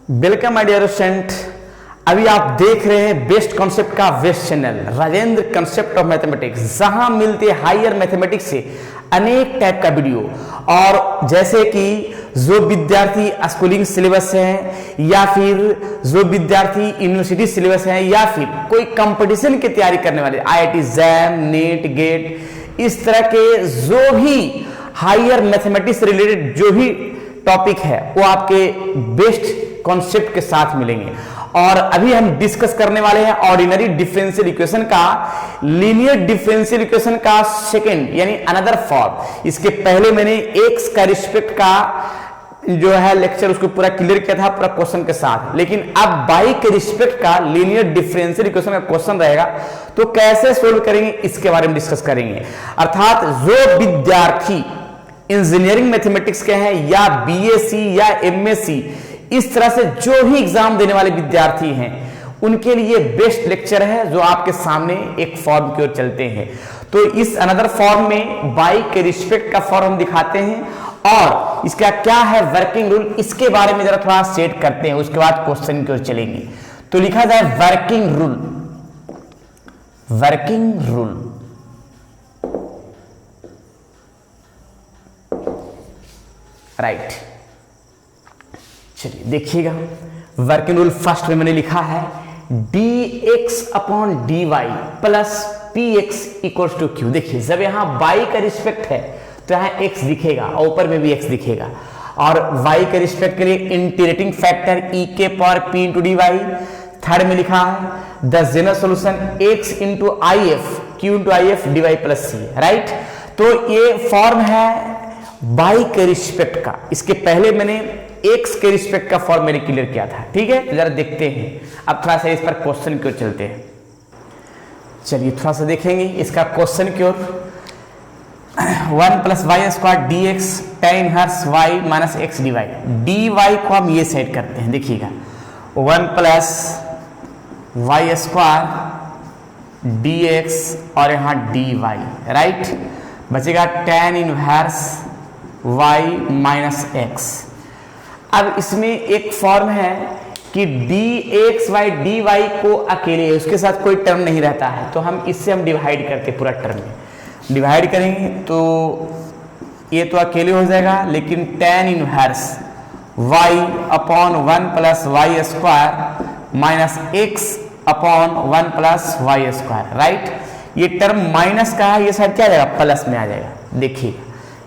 Welcome my dear student. अभी आप देख रहे हैं बेस्ट कॉन्सेप्ट का best channel Rajendra concept of mathematics, जहां मिलते हायर मैथमेटिक्स से अनेक टाइप का वीडियो। और जैसे कि जो विद्यार्थी स्कूलिंग सिलेबस है या फिर जो विद्यार्थी यूनिवर्सिटी सिलेबस है या फिर कोई कंपटीशन की तैयारी करने वाले IIT जैम नेट गेट, इस तरह के जो भी हायर मैथमेटिक्स से रिलेटेड जो भी टॉपिक है वो आपके बेस्ट कॉन्सेप्ट के साथ मिलेंगे। और अभी हम डिस्कस करने वाले हैं ऑर्डिनरी डिफरेंशियल इक्वेशन का, लीनियर डिफरेंशियल इक्वेशन का सेकंड यानी अनदर फॉर्म। इसके पहले मैंने एक्स का रिस्पेक्ट का जो है लेक्चर उसको पूरा क्लियर किया था पूरा क्वेश्चन के साथ, लेकिन अब वाई के रिस्पेक्ट का लीनियर डिफरेंशियल इक्वेशन का क्वेश्चन रहेगा, तो कैसे सोल्व करेंगे इसके बारे में डिस्कस करेंगे। अर्थात जो विद्यार्थी इंजीनियरिंग मैथमेटिक्स के हैं या BSc या MSc, इस तरह से जो भी एग्जाम देने वाले विद्यार्थी हैं उनके लिए बेस्ट लेक्चर है जो आपके सामने एक फॉर्म की ओर चलते हैं। तो इस अनदर फॉर्म में बाई के रिस्पेक्ट का फॉर्म हम दिखाते हैं और इसका क्या है वर्किंग रूल, इसके बारे में जरा थोड़ा सेट करते हैं, उसके बाद क्वेश्चन की ओर चलेंगे। तो लिखा जाए working rule, working rule right. चलिए देखिएगा वर्किंग रूल फर्स्ट में मैंने लिखा है dx upon dy plus px equals to q। देखिए जब यहां y का रिस्पेक्ट है तो यहां x दिखेगा और ऊपर में भी x दिखेगा, और y के रिस्पेक्ट के लिए इंटीग्रेटिंग फैक्टर e के power p into dy। Third में लिखा है the general solution x into if q into if dy plus c, right. तो ये फॉर्म है y के रिस्पेक्ट का। इसके पहले मैंने x के रिस्पेक्ट का फॉर्म मैंने क्लियर किया था, ठीक है। तो जरा देखते हैं, अब थोड़ा सा इस पर क्वेश्चन की ओर चलते हैं। चलिए थोड़ा सा देखेंगे इसका क्वेश्चन की ओर। 1 plus Y square d x tan inverse y minus x d y. D y को हम ये सेट करते हैं, देखिएगा 1 plus Y square d x और यहाँ डी वाई, राइट। बचेगा tan inverse y minus x. अब इसमें एक फॉर्म है कि dx बाई dy को अकेले, उसके साथ कोई टर्म नहीं रहता है, तो हम इससे हम डिवाइड करते पूरा टर्म में डिवाइड करेंगे तो ये तो अकेले हो जाएगा, लेकिन tan inverse y upon 1 plus Y square minus x upon 1 plus Y square, right. ये टर्म माइनस का है, ये साइड क्या आ जाएगा प्लस में आ जाएगा। देखिए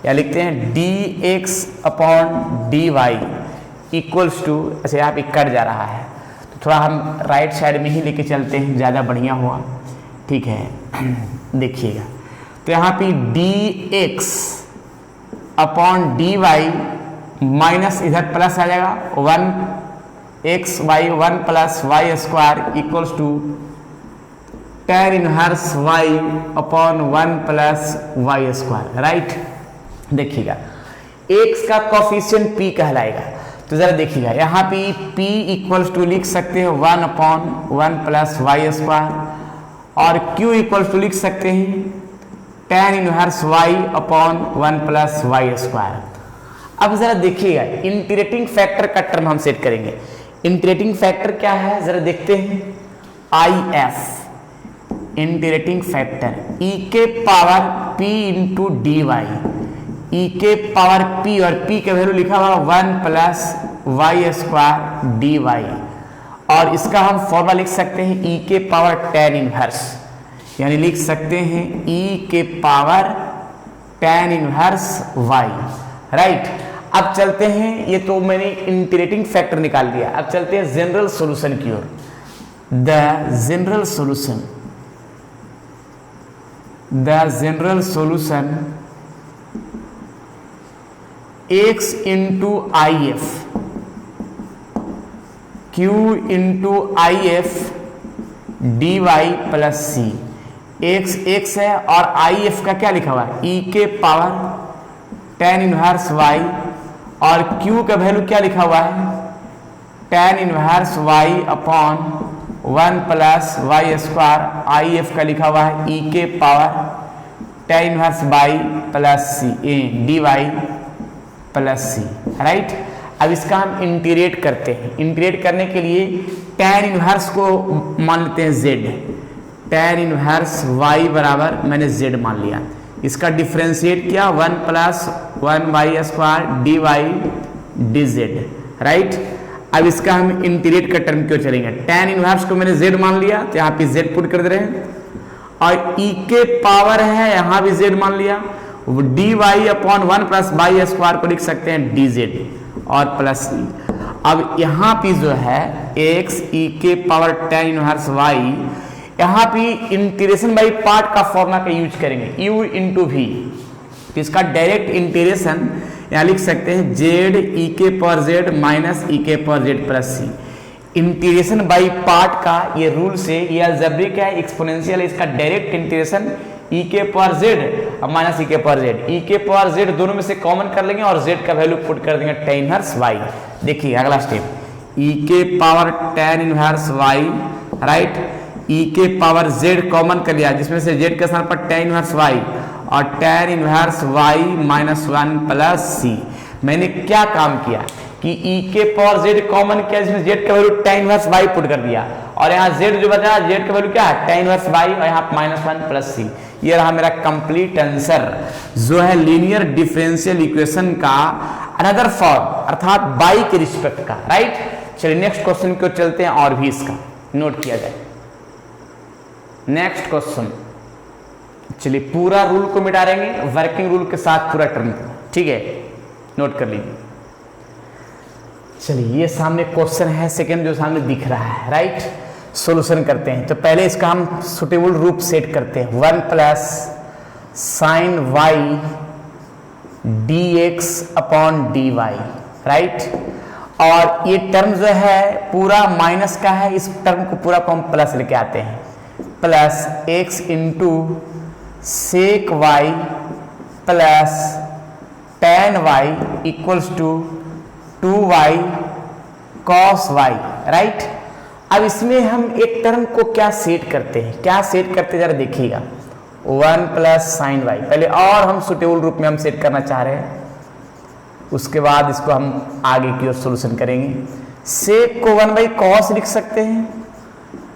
या लिखते हैं dx upon dy equals to, अच्छा यहाँ पे कट जा रहा है तो थोड़ा हम राइट साइड में ही लेके चलते हैं, ज़्यादा बढ़िया हुआ, ठीक है। देखिएगा तो यहाँ पे dx अपॉन dy माइनस इधर प्लस आ जाएगा 1x y 1 plus Y square equals to tan inverse y upon 1 plus Y square, right. देखिएगा x का कोफिशिएंट p कहलाएगा, तो जरा देखिएगा यहाँ पे p इक्वल्स टू लिख सकते हैं 1 अपॉन 1 प्लस वाई स्क्वायर और q इक्वल्स टू लिख सकते हैं tan inverse y upon 1 plus Y square. अब जरा देखिएगा इंटीग्रेटिंग फैक्टर का टर्म हम सेट करेंगे। इंटीग्रेटिंग फैक्टर क्या है जरा देखते हैं, if इंटीग्रेटिंग फैक्टर e के power p into d y, e के पावर p और p के वैल्यू लिखा हुआ 1 plus Y square d y, और इसका हम फॉर्मूला लिख सकते हैं e के पावर टेन इनवर्स, यानी लिख सकते हैं e के power tan inverse y, right. अब चलते हैं, ये तो मैंने इंटीग्रेटिंग फैक्टर निकाल दिया, अब चलते हैं जनरल सॉल्यूशन की ओर। The general solution, the general solution x into I F q into I F D Y plus C. x है और आई एफ का क्या लिखा हुआ है e के पावर टेन इनवर्स y, और q का वैल्यू क्या लिखा हुआ है tan inverse y upon 1 plus Y square, I F का लिखा हुआ है e के power tan inverse y plus C D Y plus C, right. अब इसका हम इंटीग्रेट करते हैं। इंटीग्रेट करने के लिए tan इनवर्स को मान लेते हैं z, tan इनवर्स y बराबर मैंने z मान लिया। इसका डिफ्रेंशिएट किया 1 plus 1y square d y d z, right. अब इसका हम इंटीग्रेट का टर्म क्यों चलेंगे, tan इनवर्स को मैंने z मान लिया तो यहाँ पे z पुट कर दे रहे हैं, और e के पावर है यहाँ भी z मान लिया, d y upon 1 plus Y square को लिख सकते हैं डी जेड और प्लस ई। अब यहाँ पे जो है x e के पावर tan इनवर्स y, यहाँ पे इंटीग्रेशन बाई पार्ट का फॉर्मूला का यूज करेंगे u इंटू वी। तो इसका डायरेक्ट इंटीग्रेशन यहाँ लिख सकते हैं z e के पावर z माइनस e के power z plus C. Integration by part का ये रूल से, ये अलजेब्रिक है, एक्सपोनेंशियल है, इसका डायरेक्ट इंटीग्रेशन e के पावर z और माइनस e के पावर z, e के पावर z दोनों में से कॉमन कर लेंगे और z का वैल्यू पुट कर देंगे tan इनवर्स y। देखिए अगला स्टेप, e के power tan inverse y, right, e के पावर z कॉमन कर लिया जिसमें से z के स्थान पर tan इनवर्स y और tan inverse y minus 1 plus C. मैंने क्या काम किया कि e के पावर z कॉमन किया जिसमें z का value tan inverse y put कर दिया, और यहाँ z जो बचा z का वैल्यू क्या है tan इनवर्स y और यहाँ माइनस 1 प्लस सी। ये रहा मेरा कंप्लीट आंसर जो है लीनियर डिफरेंशियल इक्वेशन का अनदर फॉर्म अर्थात बाई के रिस्पेक्ट का, राइट। चलिए नेक्स्ट क्वेश्चन को चलते हैं और भी इसका नोट किया जाए। नेक्स्ट क्वेश्चन, चलिए पूरा रूल को मिटा देंगे वर्किंग रूल के साथ पूरा टर्म को, ठीक है, नोट कर लीजिए। चलिए ये सामने क्वेश्चन है सेकंड जो सामने दिख रहा है, राइट। सॉल्यूशन करते हैं तो पहले इसका हम सुटेबल रूप सेट करते हैं, 1 plus sine Y d x upon d y, right. और ये टर्म जो है पूरा माइनस का है, इस टर्म को पूरा को हम प्लस लेके आते हैं, plus x into sec Y plus tan y equals to 2y cos y, right. अब इसमें हम एक टर्म को क्या सेट करते हैं, क्या सेट करते हैं जरा देखिएगा, 1 प्लस साइन वाई, पहले और हम सुटेबल रूप में हम सेट करना चाह रहे हैं, उसके बाद इसको हम आगे की ओर सोल्यूशन करेंगे। सेक को 1 बाई कॉस लिख सकते हैं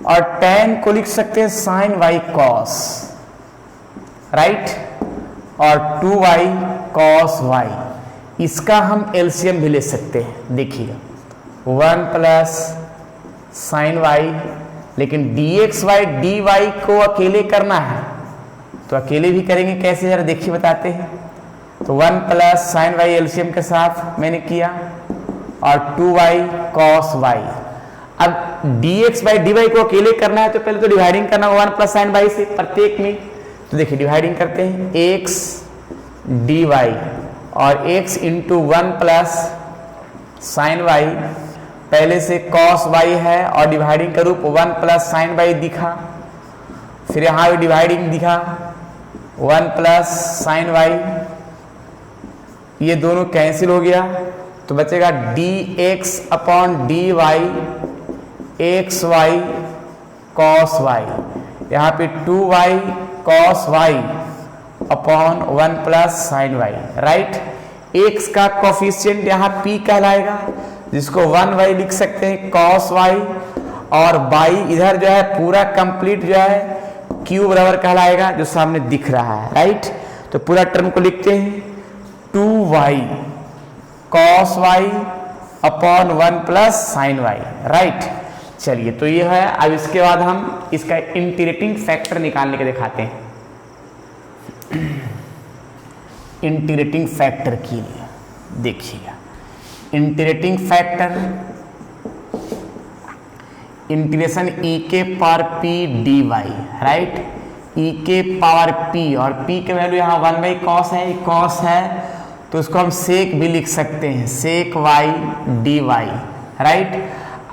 और टेन को लिख सकते हैं साइन वाई कॉस, राइट, और 2y cos y, इसका हम एलसीएम भी ले सकते हैं। देखिएगा 1 प्लस साइन वाई, लेकिन dx वाई dy को अकेले करना है तो अकेले भी करेंगे, कैसे जरा देखिए बताते हैं। तो 1 प्लस साइन वाई एलसीएम के साथ मैंने किया और 2y cos y। अब dx बाई dy को अकेले करना है तो पहले तो डिवाइडिंग करना होगा 1 प्लस साइन वाई से प्रत्येक में। तो देखिए डिवाइडिंग करते हैं, x dy और x into 1 plus sine y, पहले से cos y है और डिवाइडिंग का रूप 1 प्लस साइन वाई दिखा, फिर यहाँ भी डिवाइडिंग दिखा 1 प्लस साइन वाई, ये दोनों कैंसिल हो गया तो बचेगा dx upon dy x y cos y, यहाँ पे 2y cos y upon 1 plus sine y, right. x का कोफिशिएंट यहाँ p कहलाएगा जिसको 1y लिख सकते हैं cos y, और y इधर जो है पूरा कंप्लीट जो है q बराबर कहलाएगा जो सामने दिख रहा है, राइट। तो पूरा टर्म को लिखते हैं 2y cos y upon 1 plus sine y, right. चलिए तो ये है। अब इसके बाद हम इसका इंटीग्रेटिंग फैक्टर निकालने के दिखाते हैं। इंटीग्रेटिंग फैक्टर के लिए देखिएगा, इंटीग्रेटिंग फैक्टर इंटीग्रेशन e के power p dy, right, e के पावर p, और p के वैल्यू यहाँ 1 बाई कॉस है, कॉस है तो उसको हम सेक भी लिख सकते हैं, सेक y dy, राइट।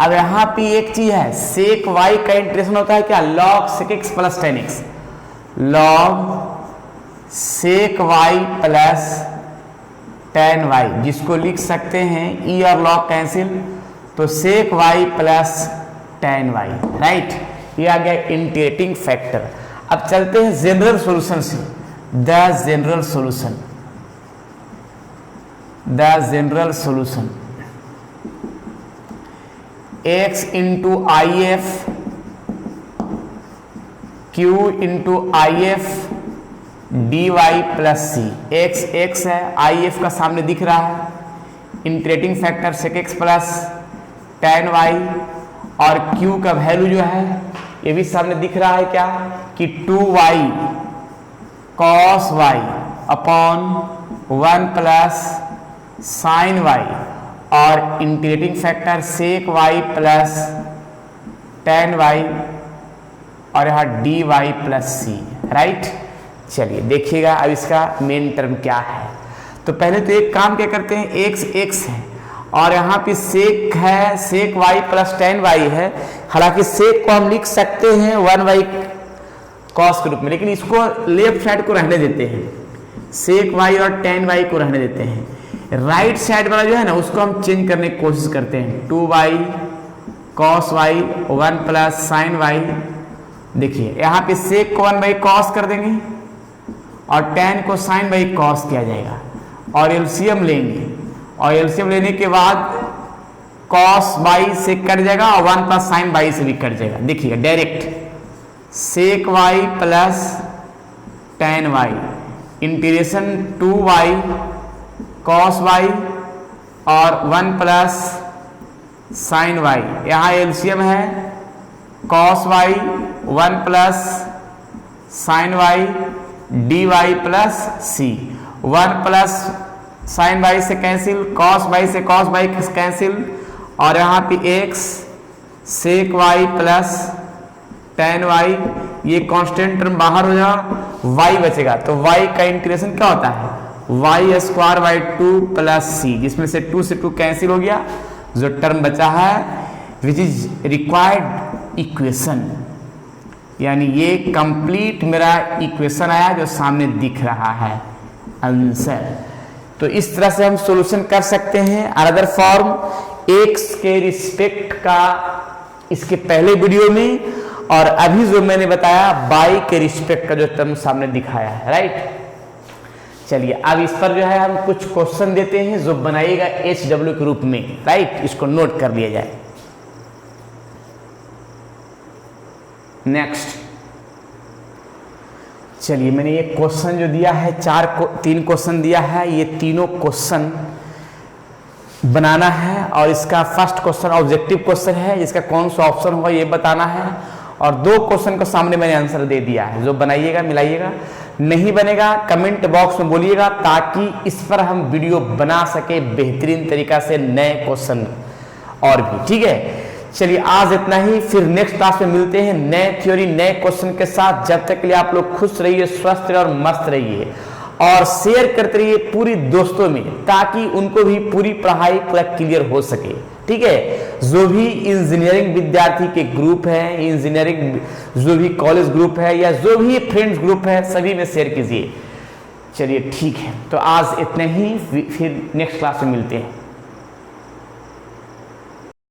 अब यहाँ पे एक चीज है, सेक y का इंटीग्रेशन होता है क्या, log sec x plus tan x, log sec y plus tan y, जिसको लिख सकते हैं e और log कैंसिल तो sec y plus tan y, right. ये आ गया इंटीग्रेटिंग फैक्टर। अब चलते हैं जनरल सॉल्यूशन से, the general solution, the general solution. x into I F, Q into I F D Y plus C. X x है, I F का सामने दिख रहा है, इंटीग्रेटिंग फैक्टर सेक एक्स प्लस टेन वाई, और क्यू का value जो है ये भी सामने दिख रहा है क्या कि 2y cos Y upon 1 plus sine Y, और integrating factor sec Y plus tan Y, और यहाँ D Y plus C, right. चलिए देखिएगा अब इसका मेन टर्म क्या है। तो पहले तो एक काम क्या करते हैं, एक्स एक्स है और यहाँ पे सेक है, sec Y plus tan y है। हालांकि सेक को हम लिख सकते हैं 1y कॉस के रूप में, लेकिन इसको लेफ्ट साइड को रहने देते हैं, सेक वाई और टेन वाई को रहने देते हैं। राइट साइड वाला जो है ना उसको हम चेंज करने की कोशिश करते हैं, 2y cos Y 1 plus sine y. देखिए यहाँ पे सेक को 1 बाई कॉस कर देंगे और टेन को साइन बाई कॉस किया जाएगा, और एलसीएम लेंगे, और एलसीएम लेने के बाद कॉस बाई से कट जाएगा और 1 प्लस साइन बाई से भी कट जाएगा। देखिएगा direct sec Y plus tan Y integration 2y cos Y और 1 प्लस साइन वाई। यहाँ एलसीएम है cos Y 1 plus sine Y D Y plus C. 1 plus sine Y से कैंसिल, कॉस वाई से cos Y cancel, और यहाँ पे X sec Y plus tan Y, ये constant term बाहर हो जाएगा, वाई बचेगा। तो वाई का इंटीग्रेशन क्या होता है, वाई स्क्वायर बाई 2 प्लस सी, जिसमें से 2 से 2 कैंसिल हो गया, जो टर्म बचा है विच इज रिक्वायर्ड इक्वेशन, यानी ये कंप्लीट मेरा इक्वेशन आया जो सामने दिख रहा है आंसर। तो इस तरह से हम सॉल्यूशन कर सकते हैं। अनदर फॉर्म एक्स के रिस्पेक्ट का इसके पहले वीडियो में, और अभी जो मैंने बताया बाई के रिस्पेक्ट का जो टर्म सामने दिखाया है, राइट। चलिए अब इस पर जो है हम कुछ क्वेश्चन देते हैं जो बनाइएगा HW के रूप में, राइट। इसको नोट कर लिया जाए। नेक्स्ट, चलिए मैंने ये क्वेश्चन जो दिया है 3 क्वेश्चन दिया है, ये तीनों क्वेश्चन बनाना है, और इसका फर्स्ट क्वेश्चन ऑब्जेक्टिव क्वेश्चन है, जिसका कौन सा ऑप्शन होगा ये बताना है, और 2 क्वेश्चन को सामने मैंने आंसर दे दिया है, जो बनाइएगा मिलाइएगा। नहीं बनेगा कमेंट बॉक्स में बोलिएगा, ताकि इस पर हम वीडियो बना सके बेहतरीन तरीका से, नए क्वेश्चन और भी, ठीक है। चलिए आज इतना ही, फिर नेक्स्ट क्लास में मिलते हैं नए थ्योरी नए क्वेश्चन के साथ। जब तक के लिए आप लोग खुश रहिए, स्वस्थ रहिए और मस्त रहिए, और शेयर करते रहिए पूरी दोस्तों में, ताकि उनको भी पूरी पढ़ाई पूरा क्लियर हो सके, ठीक है। जो भी इंजीनियरिंग विद्यार्थी के ग्रुप है, इंजीनियरिंग जो भी कॉलेज ग्रुप है, या जो भी फ्रेंड्स ग्रुप है, सभी में शेयर कीजिए। चलिए ठीक है, तो आज इतना ही, फिर नेक्स्ट क्लास में मिलते हैं।